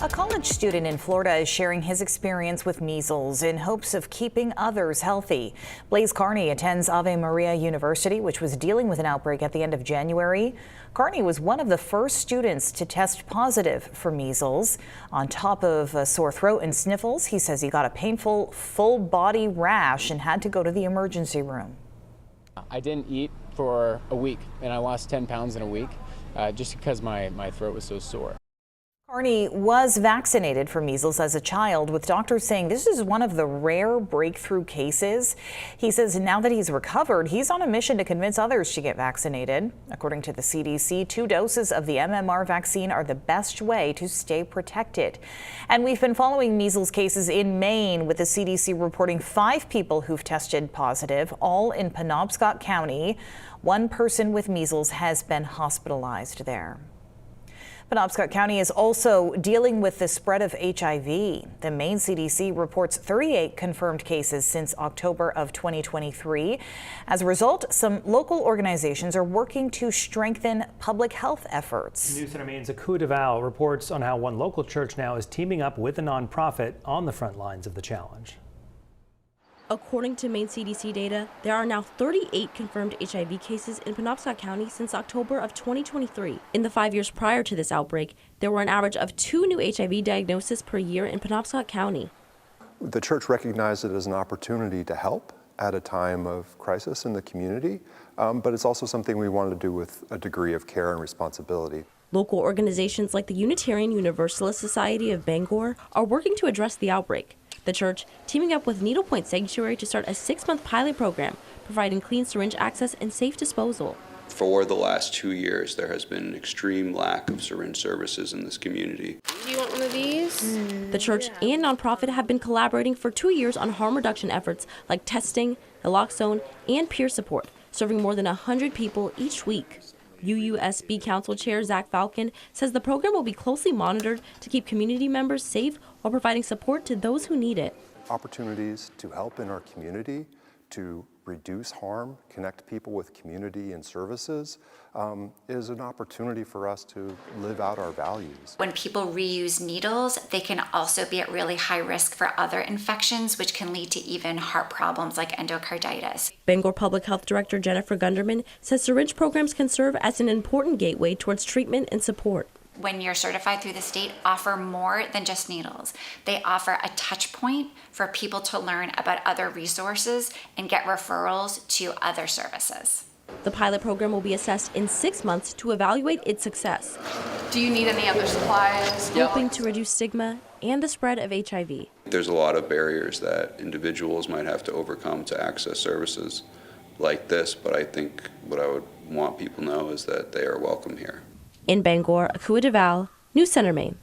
A college student in Florida is sharing his experience with measles in hopes of keeping others healthy. Blaze Carney attends Ave Maria University, which was dealing with an outbreak at the end of January. Carney was one of the first students to test positive for measles. On top of a sore throat and sniffles, he says he got a painful full body rash and had to go to the emergency room. I didn't eat for a week and I lost 10 pounds in a week just because my throat was so sore. Carney was vaccinated for measles as a child, with doctors saying this is one of the rare breakthrough cases. He says now that he's recovered, he's on a mission to convince others to get vaccinated. According to the CDC, 2 doses of the MMR vaccine are the best way to stay protected. And we've been following measles cases in Maine, with the CDC reporting 5 people who've tested positive, all in Penobscot County. 1 person with measles has been hospitalized there. Penobscot County is also dealing with the spread of HIV. The Maine CDC reports 38 confirmed cases since October of 2023. As a result, some local organizations are working to strengthen public health efforts. News Center Maine's Aku DeVal reports on how one local church now is teaming up with a nonprofit on the front lines of the challenge. According to Maine CDC data, there are now 38 confirmed HIV cases in Penobscot County since October of 2023. In the 5 years prior to this outbreak, there were an average of 2 new HIV diagnoses per year in Penobscot County. The church recognized it as an opportunity to help at a time of crisis in the community, but it's also something we wanted to do with a degree of care and responsibility. Local organizations like the Unitarian Universalist Society of Bangor are working to address the outbreak. The church teaming up with Needlepoint Sanctuary to start a 6-month pilot program, providing clean syringe access and safe disposal. For the last 2 years, there has been an extreme lack of syringe services in this community. Do you want one of these? The church and nonprofit have been collaborating for 2 years on harm reduction efforts like testing, naloxone, and peer support, serving more than 100 people each week. UUSB Council Chair Zach Falcon says the program will be closely monitored to keep community members safe while providing support to those who need it. Opportunities to help in our community, to reduce harm, connect people with community and services is an opportunity for us to live out our values. When people reuse needles, they can also be at really high risk for other infections, which can lead to even heart problems like endocarditis. Bangor Public Health Director Jennifer Gunderman says syringe programs can serve as an important gateway towards treatment and support. When you're certified through the state, offer more than just needles. They offer a touch point for people to learn about other resources and get referrals to other services. The pilot program will be assessed in 6 months to evaluate its success. Do you need any other supplies? Hoping to reduce stigma and the spread of HIV. There's a lot of barriers that individuals might have to overcome to access services like this, but I think what I would want people to know is that they are welcome here. In Bangor, Aku DeVal, News Center Maine.